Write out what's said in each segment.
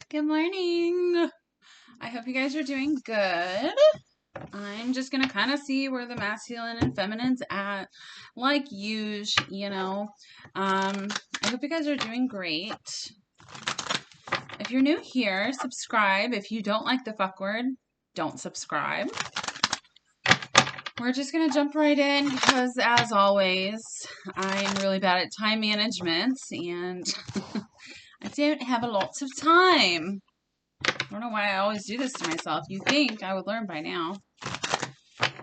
Good morning. I hope you guys are doing good. I'm just gonna kind of see where the masculine and feminine's at, like I hope you guys are doing great. If you're new here, subscribe. If you don't like the fuck word, don't subscribe. We're just gonna jump right in because, as always, I'm really bad at time management and I don't have a lot of time. I don't know why I always do this to myself. You think I would learn by now.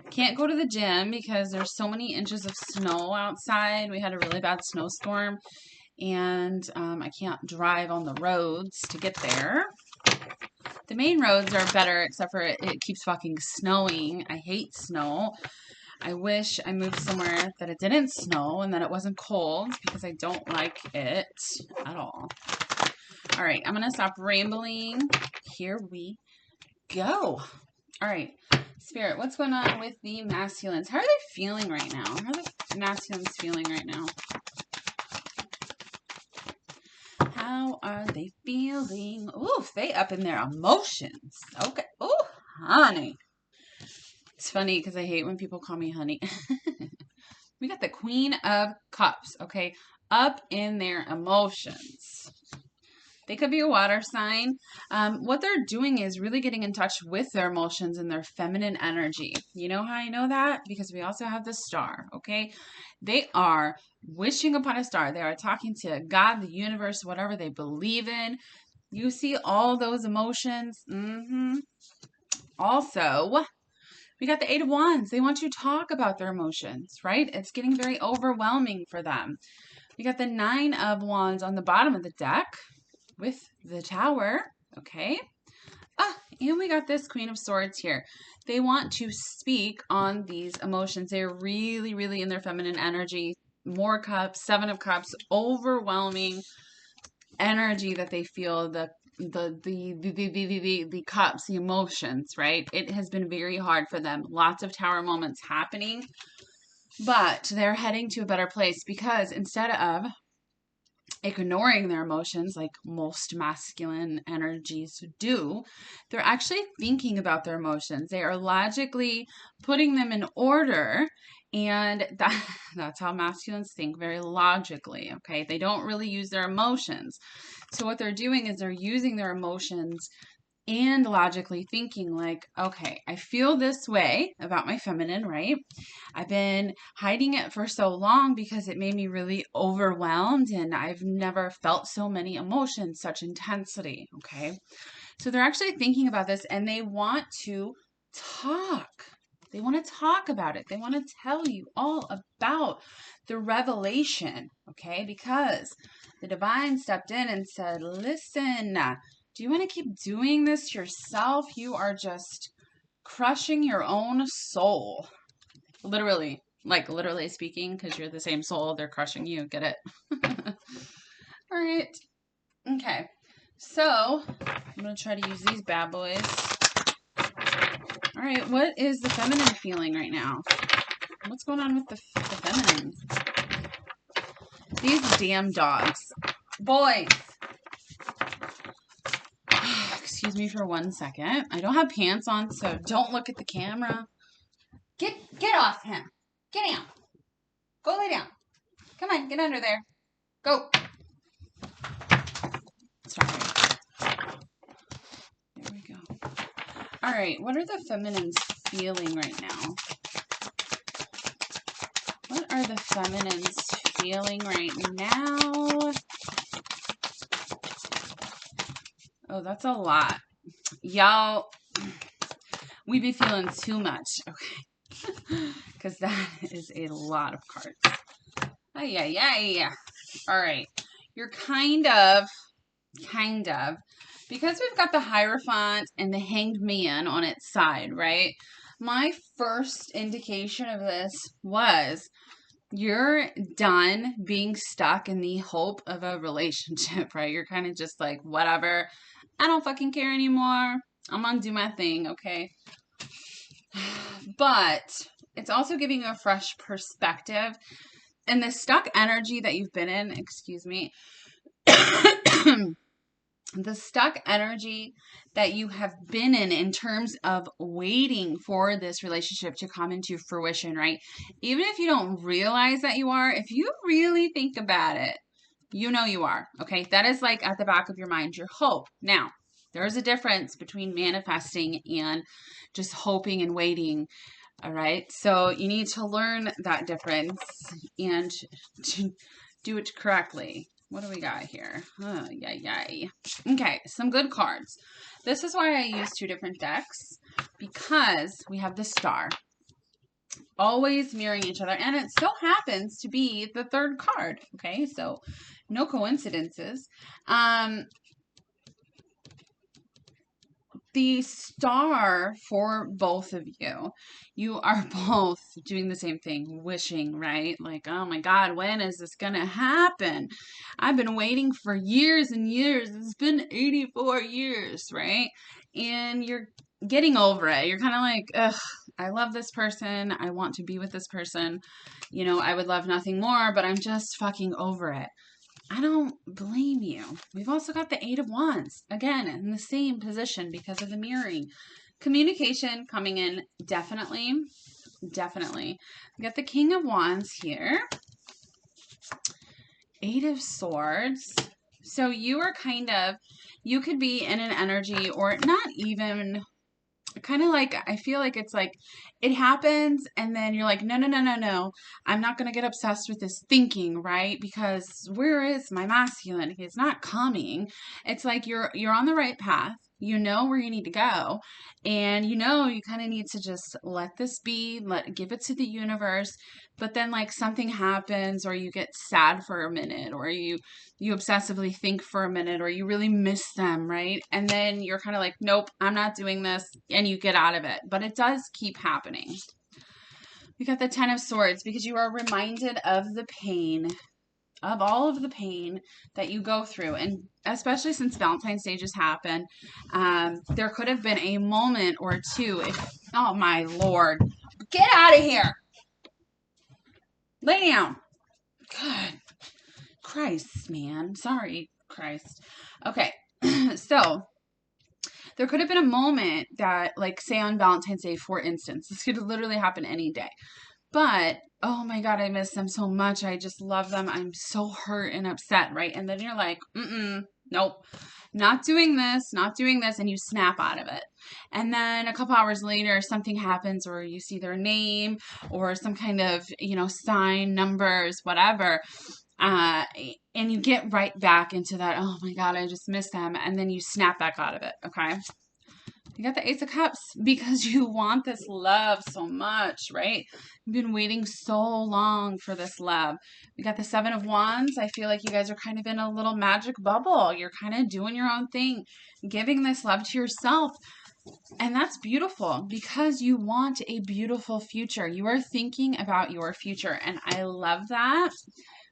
Can't go to the gym because there's so many inches of snow outside. We had a really bad snowstorm, and I can't drive on the roads to get there. The main roads are better, except for it keeps fucking snowing. I hate snow. I wish I moved somewhere that it didn't snow and that it wasn't cold because I don't like it at all. All right, I'm going to stop rambling. Here we go. All right, Spirit, what's going on with the masculines? How are they feeling right now? How are the masculines feeling right now? How are they feeling? Ooh, they up in their emotions. Okay. Ooh, honey. It's funny because I hate when people call me honey. We got the Queen of Cups, okay? Up in their emotions. They could be a water sign. What they're doing is really getting in touch with their emotions and their feminine energy. You know how I know that? Because we also have the star, okay? They are wishing upon a star. They are talking to God, the universe, whatever they believe in. You see all those emotions. Also, we got the Eight of Wands. They want you to talk about their emotions, right? It's getting very overwhelming for them. We got the Nine of Wands on the bottom of the deck with the Tower, okay? And we got this Queen of Swords here. They want to speak on these emotions. They're really, really in their feminine energy. More cups, Seven of Cups, overwhelming energy that they feel, the cups, the emotions, right? It has been very hard for them. Lots of Tower moments happening, but they're heading to a better place because instead of ignoring their emotions like most masculine energies do, they're actually thinking about their emotions. They are logically putting them in order, and that's how masculines think, very logically, okay? They don't really use their emotions. So what they're doing is they're using their emotions and logically thinking like, okay, I feel this way about my feminine, right? I've been hiding it for so long because it made me really overwhelmed and I've never felt so many emotions, such intensity, okay? So they're actually thinking about this and they want to talk. They want to talk about it. They want to tell you all about the revelation, okay? Because the divine stepped in and said, listen, do you want to keep doing this yourself? You are just crushing your own soul. Literally, like literally speaking, because you're the same soul, they're crushing you. Get it? All right. Okay. So I'm going to try to use these bad boys. All right. What is the feminine feeling right now? What's going on with the feminine? These damn dogs. Boys. Excuse me for 1 second. I don't have pants on, so don't look at the camera. Get off him. Get down. Go lay down. Come on, get under there. Go. Sorry. There we go. All right, what are the feminines feeling right now? What are the feminines feeling right now? Oh, that's a lot. Y'all, we be feeling too much, okay? Because that is a lot of cards. Ay. All right. You're kind of, because we've got the Hierophant and the Hanged Man on its side, right? My first indication of this was you're done being stuck in the hope of a relationship, right? You're kind of just like, whatever. I don't fucking care anymore. I'm gonna do my thing, okay? But it's also giving you a fresh perspective. And the stuck energy that you've been in, excuse me, the stuck energy that you have been in terms of waiting for this relationship to come into fruition, right? Even if you don't realize that you are, if you really think about it, you know you are, okay? That is like at the back of your mind, your hope. Now, there is a difference between manifesting and just hoping and waiting, all right? So you need to learn that difference and to do it correctly. What do we got here? Oh, yay. Okay, some good cards. This is why I use 2 different decks, because we have the Star, always mirroring each other, and it so happens to be the 3rd card, okay? So no coincidences. The Star for both of you are both doing the same thing, wishing, right? Like, oh my God, when is this gonna happen? I've been waiting for years and years. It's been 84 years, right? And you're getting over it. You're kind of like, ugh, I love this person. I want to be with this person. You know, I would love nothing more, but I'm just fucking over it. I don't blame you. We've also got the 8 of Wands, again, in the same position because of the mirroring. Communication coming in, definitely. We got the King of Wands here. 8 of Swords. So you are you could be in an energy, or not even, kind of like, I feel like it's like it happens and then you're like, no, I'm not going to get obsessed with this thinking, right? Because where is my masculine? He's not coming. It's like you're on the right path. You know where you need to go, and you know you kind of need to just let this be, give it to the universe. But then like something happens, or you get sad for a minute, or you obsessively think for a minute, or you really miss them, right? And then you're kind of like, nope, I'm not doing this, and you get out of it. But it does keep happening. We got the 10 of Swords, because you are reminded of the pain, of all of the pain that you go through. And especially since Valentine's Day just happened, there could have been a moment or two, oh my Lord, get out of here. Lay down. God. Christ, man. Sorry, Christ. Okay. So there could have been a moment that, like, say on Valentine's Day, for instance, this could literally happen any day. But, oh my God, I miss them so much. I just love them. I'm so hurt and upset, right? And then you're like, nope, not doing this, and you snap out of it. And then a couple hours later, something happens, or you see their name, or some kind of, sign, numbers, whatever. And you get right back into that, oh my God, I just miss them. And then you snap back out of it, okay? You got the Ace of Cups because you want this love so much, right? You've been waiting so long for this love. We got the 7 of Wands. I feel like you guys are kind of in a little magic bubble. You're kind of doing your own thing, giving this love to yourself. And that's beautiful because you want a beautiful future. You are thinking about your future, and I love that.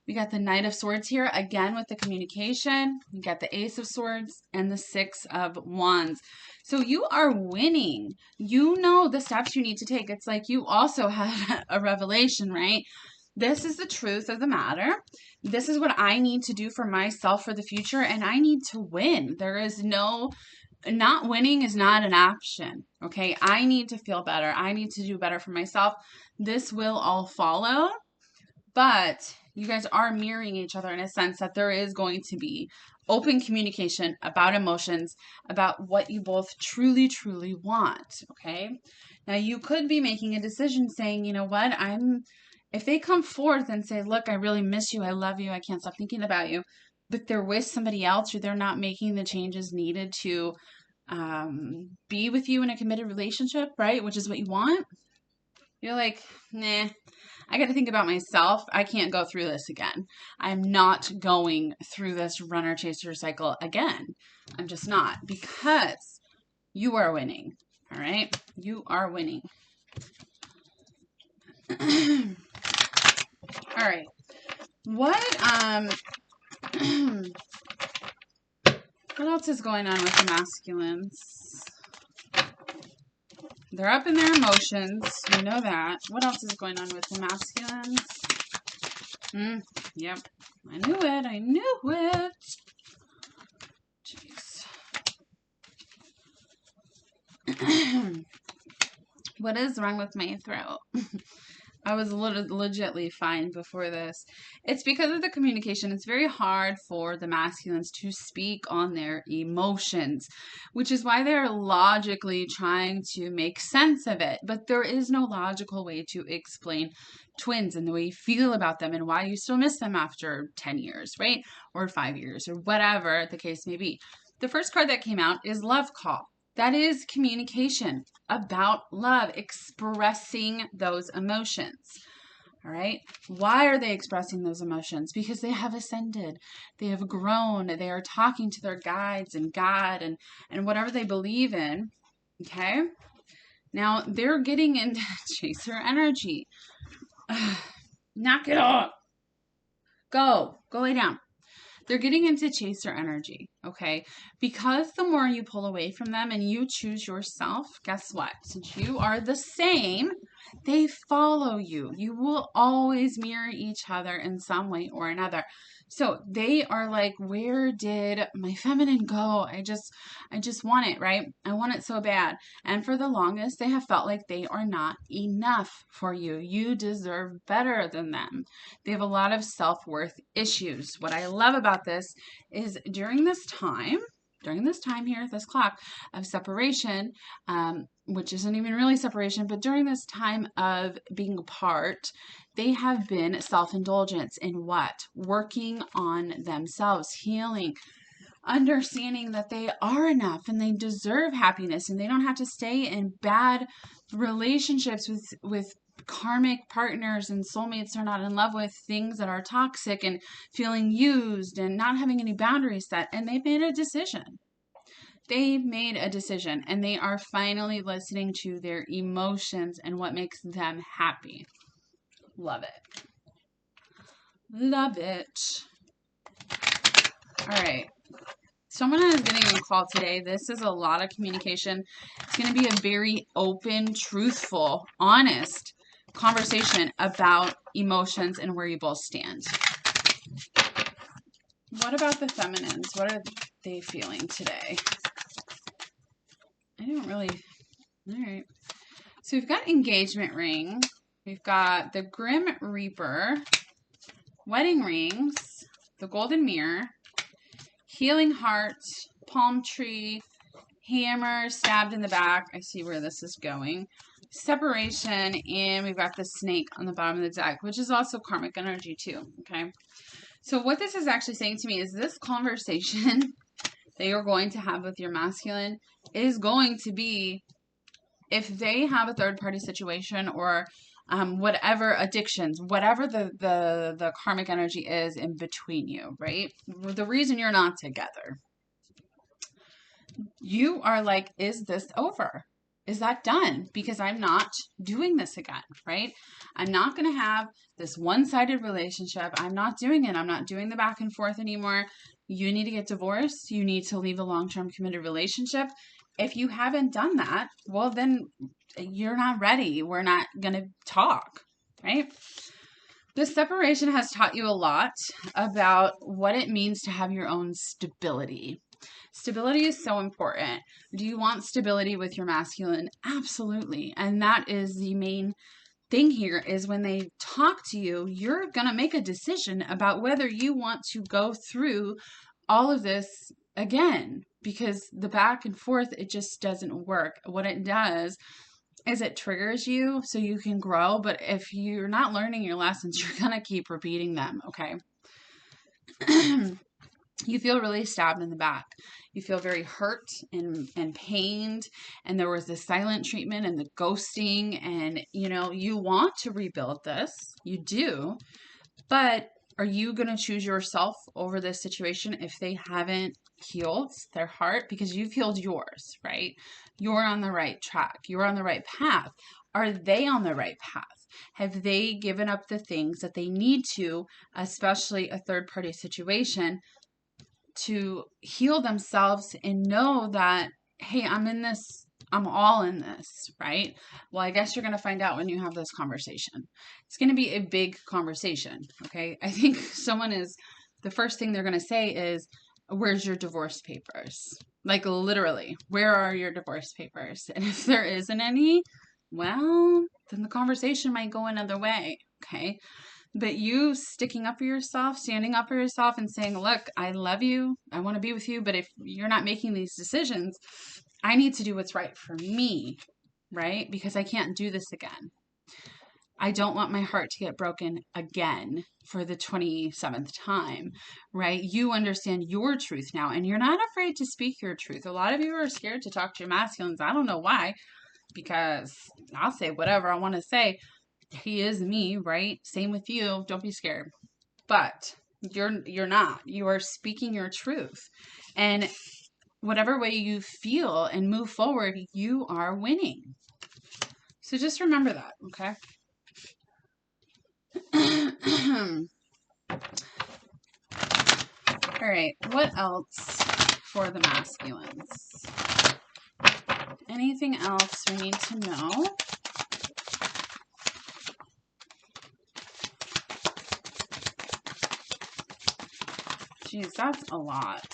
We got the Knight of Swords here, again with the communication. We got the Ace of Swords and the 6 of Wands. So you are winning. You know the steps you need to take. It's like you also had a revelation, right? This is the truth of the matter. This is what I need to do for myself for the future, and I need to win. There is not winning is not an option, okay? I need to feel better. I need to do better for myself. This will all follow, but you guys are mirroring each other in a sense that there is going to be open communication about emotions, about what you both truly, truly want, okay? Now, you could be making a decision saying, you know what, if they come forth and say, look, I really miss you, I love you, I can't stop thinking about you, but they're with somebody else, or they're not making the changes needed to be with you in a committed relationship, right? Which is what you want. You're like, nah, I got to think about myself. I can't go through this again. I'm not going through this runner chaser cycle again. I'm just not, because you are winning. All right. You are winning. All right. What else is going on with the masculines? They're up in their emotions. We know that. What else is going on with the masculines? Yep. I knew it. Jeez. What is wrong with my throat? I was legitly fine before this. It's because of the communication. It's very hard for the masculines to speak on their emotions, which is why they're logically trying to make sense of it. But there is no logical way to explain twins and the way you feel about them and why you still miss them after 10 years, right? Or 5 years or whatever the case may be. The first card that came out is Love Call. That is communication about love, expressing those emotions. All right. Why are they expressing those emotions? Because they have ascended. They have grown. They are talking to their guides and God and whatever they believe in. Okay. Now they're getting into chaser energy. Knock it off. Go lay down. They're getting into chaser energy, okay? Because the more you pull away from them and you choose yourself, guess what? Since you are the same, they follow you. You will always mirror each other in some way or another. So they are like, where did my feminine go? I just want it, right? I want it so bad. And for the longest, they have felt like they are not enough for you. You deserve better than them. They have a lot of self-worth issues. What I love about this is during this time here, this clock of separation, which isn't even really separation, but during this time of being apart, they have been self-indulgence in what? Working on themselves, healing, understanding that they are enough and they deserve happiness and they don't have to stay in bad relationships with karmic partners and soulmates they're not in love with, things that are toxic and feeling used and not having any boundaries set. And they've made a decision. They've made a decision and they are finally listening to their emotions and what makes them happy. Love it. Love it. All right. Someone is getting a call today. This is a lot of communication. It's going to be a very open, truthful, honest conversation about emotions and where you both stand. What about the feminines? What are they feeling today? I don't really... All right. So we've got engagement ring. We've got the Grim Reaper, wedding rings, the golden mirror, healing heart, palm tree, hammer stabbed in the back. I see where this is going. Separation, and we've got the snake on the bottom of the deck, which is also karmic energy too, okay? So what this is actually saying to me is this conversation that you're going to have with your masculine is going to be, if they have a third-party situation or whatever addictions, whatever the karmic energy is in between you, right? The reason you're not together. You are like, is this over? Is that done? Because I'm not doing this again, right? I'm not going to have this one-sided relationship. I'm not doing it. I'm not doing the back and forth anymore. You need to get divorced. You need to leave a long-term committed relationship. If you haven't done that, well, then you're not ready. We're not going to talk, right? This separation has taught you a lot about what it means to have your own stability. Stability is so important. Do you want stability with your masculine? Absolutely. And that is the main thing here is when they talk to you, you're going to make a decision about whether you want to go through all of this again, because the back and forth, it just doesn't work. What it does is it triggers you so you can grow. But if you're not learning your lessons, you're going to keep repeating them. Okay. You feel really stabbed in the back. You feel very hurt and pained. And there was the silent treatment and the ghosting. And, you know, you want to rebuild this. You do. But are you going to choose yourself over this situation if they haven't healed their heart? Because you've healed yours, right? You're on the right track. You're on the right path. Are they on the right path? Have they given up the things that they need to, especially a third-party situation, to heal themselves and know that, hey, I'm in this, I'm all in this, right? Well, I guess you're going to find out when you have this conversation. It's going to be a big conversation, okay? I think the first thing they're going to say is, where's your divorce papers? Like literally, where are your divorce papers? And if there isn't any, well, then the conversation might go another way. Okay. But you sticking up for yourself, standing up for yourself and saying, look, I love you. I want to be with you. But if you're not making these decisions, I need to do what's right for me, right? Because I can't do this again. I don't want my heart to get broken again for the 27th time, right? You understand your truth now, and you're not afraid to speak your truth. A lot of you are scared to talk to your masculines. I don't know why, because I'll say whatever I want to say. He is me, right? Same with you. Don't be scared. But you're not. You are speaking your truth. And whatever way you feel and move forward, you are winning. So just remember that, okay? All right, what else for the masculines? Anything else we need to know? Jeez, that's a lot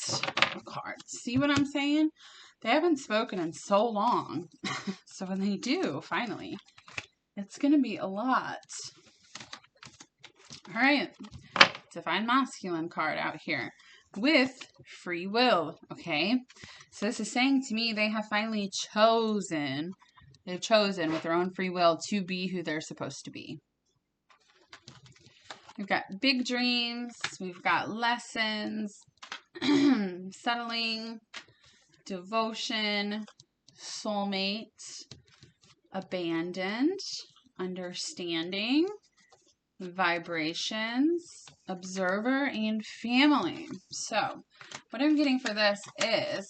of cards. See what I'm saying? They haven't spoken in so long. So when they do, finally, it's going to be a lot. All right. Divine Masculine card out here with free will, okay? So this is saying to me they have finally chosen, they've chosen with their own free will to be who they're supposed to be. We've got big dreams, we've got lessons, settling, devotion, soulmate, abandoned, understanding, vibrations, observer, and family. So what I'm getting for this is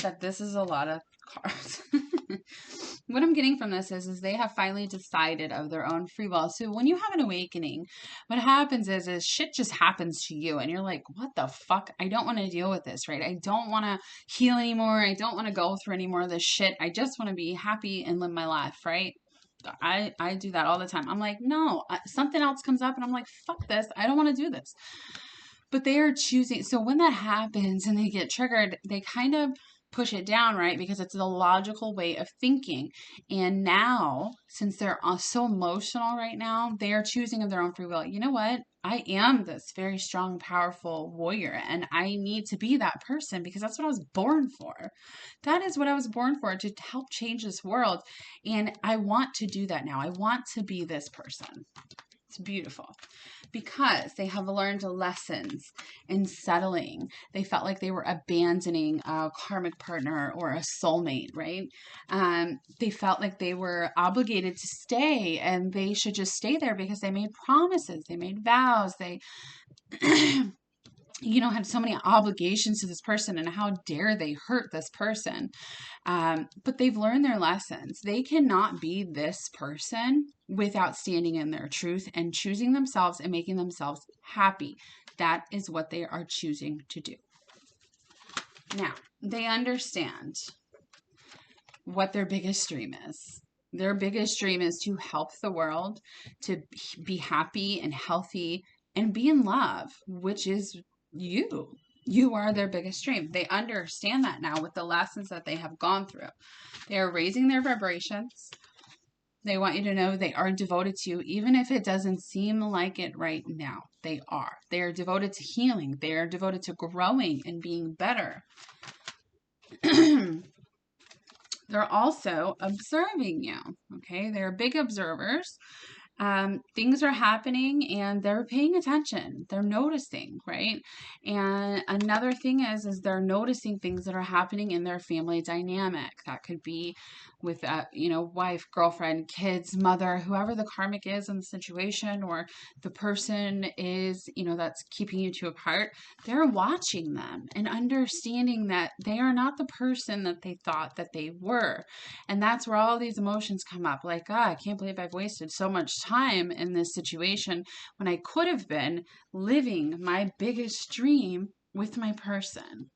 that this is a lot of cards. What I'm getting from this is they have finally decided of their own free will. So when you have an awakening, what happens is shit just happens to you and you're like, what the fuck? I don't want to deal with this, right? I don't want to heal anymore. I don't want to go through any more of this shit. I just want to be happy and live my life, right? I do that all the time. I'm like, no, something else comes up and I'm like, fuck this. I don't want to do this. But they are choosing. So when that happens and they get triggered, they kind of push it down, right? Because it's the logical way of thinking. And now, since they're so emotional right now, they are choosing of their own free will. You know what? I am this very strong, powerful warrior, and I need to be that person because that's what I was born for. That is what I was born for, to help change this world. And I want to do that now. I want to be this person. It's beautiful because they have learned lessons in settling. They felt like they were abandoning a karmic partner or a soulmate, right? They felt like they were obligated to stay and they should just stay there because they made promises, they made vows, they had so many obligations to this person, and how dare they hurt this person. But they've learned their lessons. They cannot be this person without standing in their truth and choosing themselves and making themselves happy. That is what they are choosing to do. Now, they understand what their biggest dream is. Their biggest dream is to help the world, to be happy and healthy and be in love, which is you. You are their biggest dream. They understand that now with the lessons that they have gone through. They are raising their vibrations. They want you to know they are devoted to you, even if it doesn't seem like it right now. They are. They are devoted to healing. They are devoted to growing and being better. They're also observing you. Okay, they're big observers. Things are happening and they're paying attention. They're noticing, right? And another thing is they're noticing things that are happening in their family dynamic. That could be with, wife, girlfriend, kids, mother, whoever the karmic is in the situation, or the person is, that's keeping you two apart. They're watching them and understanding that they are not the person that they thought that they were. And that's where all these emotions come up. Like, I can't believe I've wasted so much time in this situation when I could have been living my biggest dream with my person.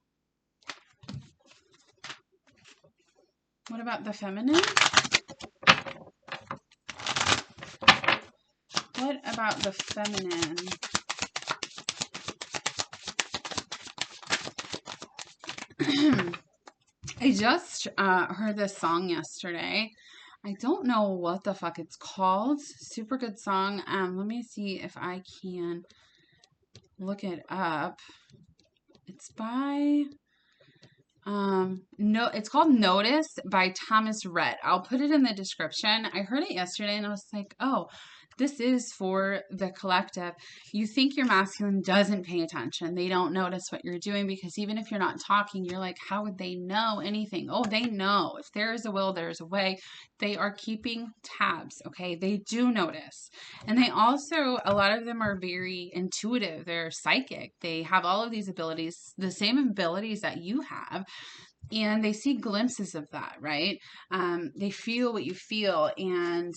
What about the feminine? What about the feminine? I just heard this song yesterday. I don't know what the fuck it's called. Super good song. Let me see if I can look it up. It's by no, it's called Notice by Thomas Rhett. I'll put it in the description. I heard it yesterday and I was like, oh, this is for the collective. You think your masculine doesn't pay attention. They don't notice what you're doing because even if you're not talking, you're like, how would they know anything? Oh, they know. If there is a will, there's a way. They are keeping tabs, okay? They do notice. And they also, a lot of them are very intuitive. They're psychic. They have all of these abilities, the same abilities that you have. And they see glimpses of that, right? They feel what you feel, and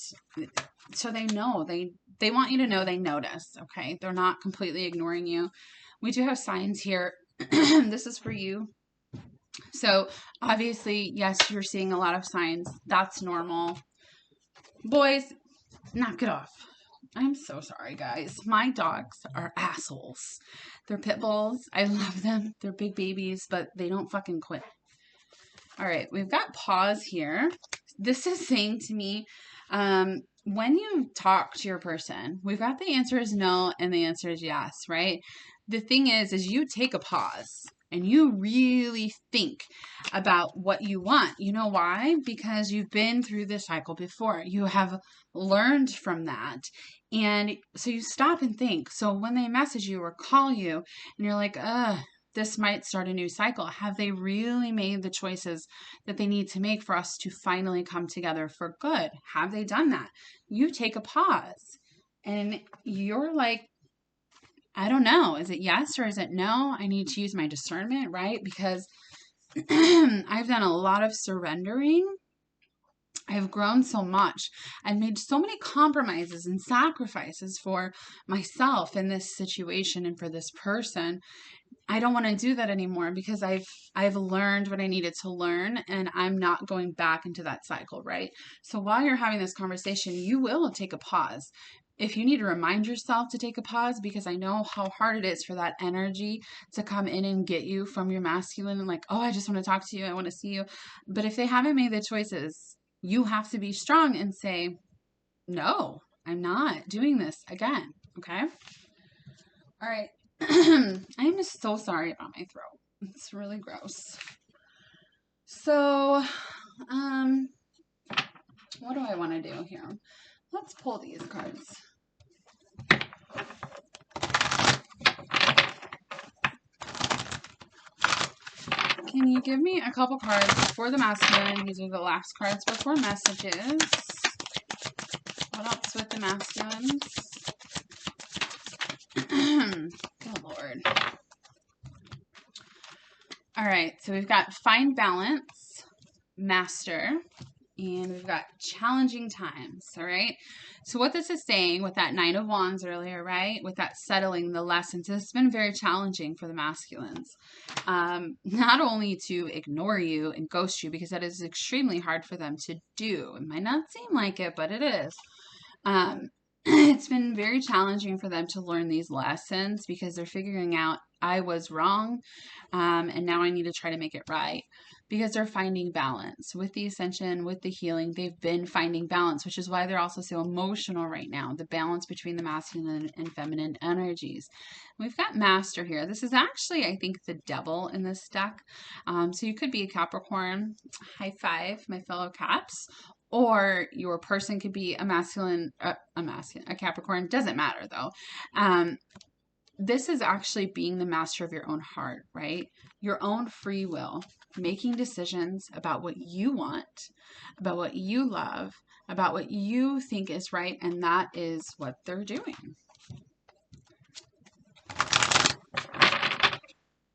so they know. They want you to know they notice, okay? They're not completely ignoring you. We do have signs here. This is for you. So obviously, yes, you're seeing a lot of signs. That's normal. Boys, knock it off. I'm so sorry, guys. My dogs are assholes. They're pit bulls. I love them. They're big babies, but they don't fucking quit. All right, we've got pause here. This is saying to me, when you talk to your person, we've got the answer is no and the answer is yes, right? The thing is you take a pause and you really think about what you want. You know why? Because you've been through this cycle before. You have learned from that. And so you stop and think. So when they message you or call you and you're like, this might start a new cycle. Have they really made the choices that they need to make for us to finally come together for good? Have they done that? You take a pause and you're like, I don't know. Is it yes or is it no? I need to use my discernment, right? Because I've done a lot of surrendering. I've grown so much. I've made so many compromises and sacrifices for myself in this situation and for this person. I don't want to do that anymore because I've learned what I needed to learn and I'm not going back into that cycle, right? So while you're having this conversation, you will take a pause. If you need to remind yourself to take a pause, because I know how hard it is for that energy to come in and get you from your masculine and like, oh, I just want to talk to you. I want to see you. But if they haven't made the choices, you have to be strong and say, no, I'm not doing this again. Okay. All right. I'm so sorry about my throat. It's really gross. So, what do I want to do here? Let's pull these cards. Can you give me a couple cards for the masculine? These are the last cards before messages. What else with the masculines? Good Lord. All right, so we've got find balance, master, and we've got challenging times, all right? So what this is saying with that Nine of Wands earlier, right? With that settling the lessons, it's been very challenging for the masculines. Not only to ignore you and ghost you, because that is extremely hard for them to do. It might not seem like it, but it is. It's been very challenging for them to learn these lessons because they're figuring out I was wrong, and now I need to try to make it right, because they're finding balance with the ascension, with the healing. They've been finding balance, which is why they're also so emotional right now, the balance between the masculine and feminine energies. We've got master here. This is actually, I think, the devil in this deck. So you could be a Capricorn. High five, my fellow Caps. Or your person could be a masculine, a Capricorn. Doesn't matter though. This is actually being the master of your own heart, right? Your own free will, making decisions about what you want, about what you love, about what you think is right, and that is what they're doing.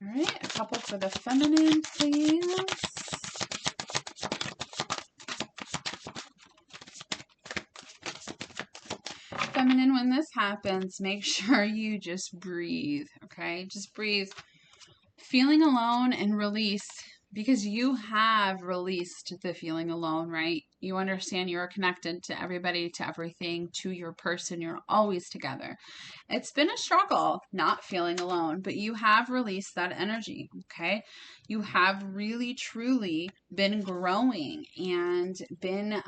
All right, a couple for the feminine, please. Feminine, when this happens, make sure you just breathe, okay? Just breathe. Feeling alone and release because you have released the feeling alone, right? You understand you're connected to everybody, to everything, to your person. You're always together. It's been a struggle not feeling alone, but you have released that energy, okay? You have really, truly been growing and been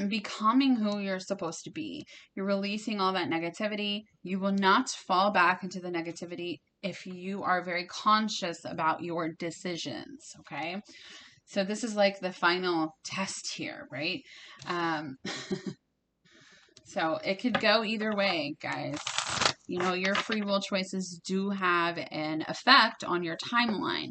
becoming who you're supposed to be. You're releasing all that negativity. You will not fall back into the negativity if you are very conscious about your decisions, okay? So this is like the final test here, right? So it could go either way, guys. You know, your free will choices do have an effect on your timeline.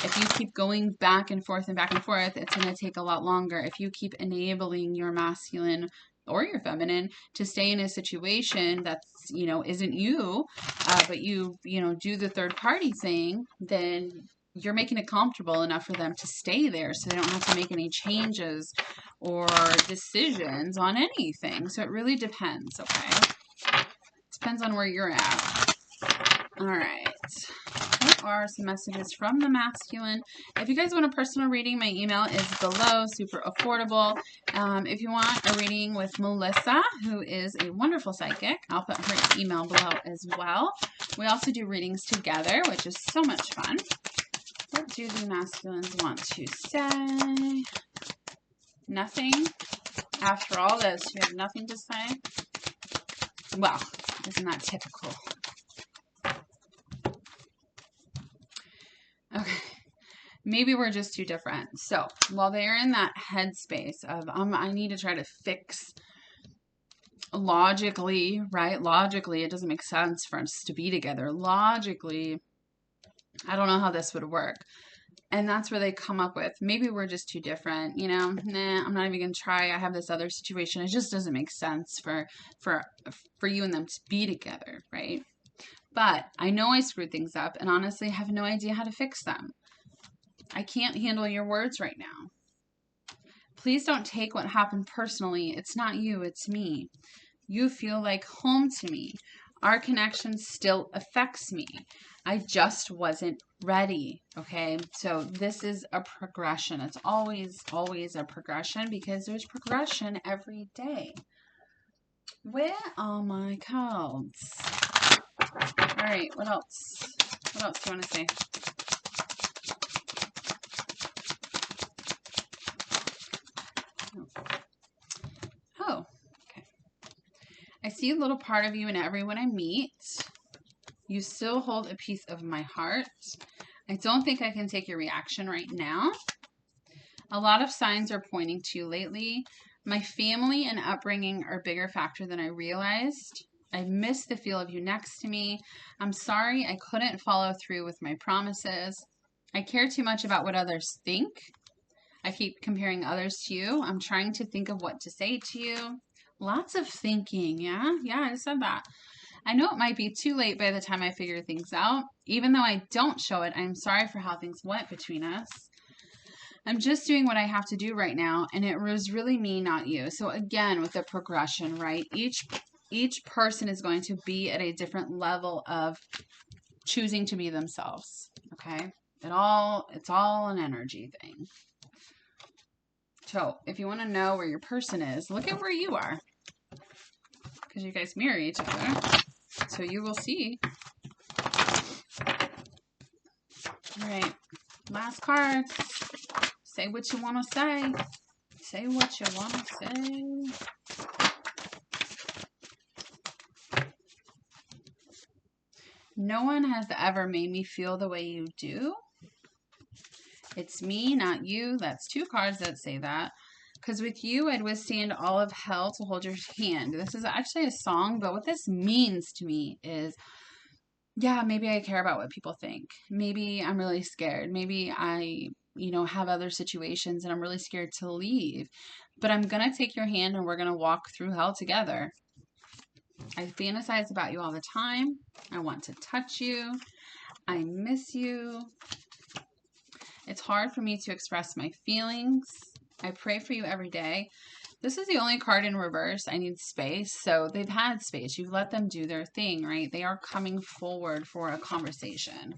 If you keep going back and forth, it's going to take a lot longer. If you keep enabling your masculine or your feminine to stay in a situation that's, you know, isn't you, but you know, do the third party thing, then you're making it comfortable enough for them to stay there so they don't have to make any changes or decisions on anything. So it really depends, okay? Depends on where you're at. All right. What are some messages from the masculine? If you guys want a personal reading, my email is below, super affordable. If you want a reading with Melissa, who is a wonderful psychic, I'll put her email below as well. We also do readings together, which is so much fun. What do the masculines want to say? Nothing. After all this, you have nothing to say? Well, isn't that typical? Okay. Maybe we're just too different. So while they're in that headspace of, I need to try to fix logically, right? Logically, it doesn't make sense for us to be together. Logically, I don't know how this would work. And that's where they come up with, maybe we're just too different, you know, nah, I'm not even going to try. I have this other situation. It just doesn't make sense for you and them to be together, right? But I know I screwed things up and honestly have no idea how to fix them. I can't handle your words right now. Please don't take what happened personally. It's not you, it's me. You feel like home to me. Our connection still affects me. I just wasn't ready, okay? So this is a progression. It's always, always a progression because there's progression every day. Where are my cards? All right, what else? What else do you want to say? Oh, okay. I see a little part of you in everyone I meet. You still hold a piece of my heart. I don't think I can take your reaction right now. A lot of signs are pointing to you lately. My family and upbringing are a bigger factor than I realized. I miss the feel of you next to me. I'm sorry I couldn't follow through with my promises. I care too much about what others think. I keep comparing others to you. I'm trying to think of what to say to you. Lots of thinking, yeah? Yeah, I said that. I know it might be too late by the time I figure things out. Even though I don't show it, I'm sorry for how things went between us. I'm just doing what I have to do right now, and it was really me, not you. So again, with the progression, right? Each person is going to be at a different level of choosing to be themselves, okay? It's all an energy thing. So if you want to know where your person is, look at where you are. Because you guys mirror each other. So you will see. All right. Last cards. Say what you want to say. Say what you want to say. No one has ever made me feel the way you do. It's me, not you. That's 2 cards that say that. Because with you, I'd withstand all of hell to hold your hand. This is actually a song, but what this means to me is, yeah, maybe I care about what people think. Maybe I'm really scared. Maybe I, have other situations and I'm really scared to leave. But I'm going to take your hand and we're going to walk through hell together. I fantasize about you all the time. I want to touch you. I miss you. It's hard for me to express my feelings. I pray for you every day. This is the only card in reverse. I need space. So they've had space. You've let them do their thing, right? They are coming forward for a conversation.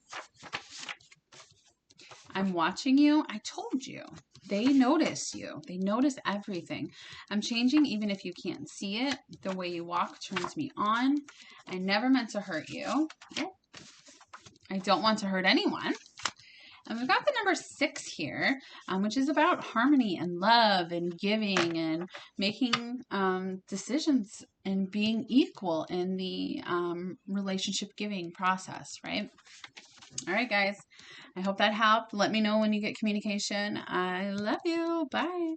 I'm watching you. I told you. They notice you. They notice everything. I'm changing even if you can't see it. The way you walk turns me on. I never meant to hurt you. I don't want to hurt anyone. And we've got the number 6 here, which is about harmony and love and giving and making decisions and being equal in the relationship giving process, right? All right, guys. I hope that helped. Let me know when you get communication. I love you. Bye.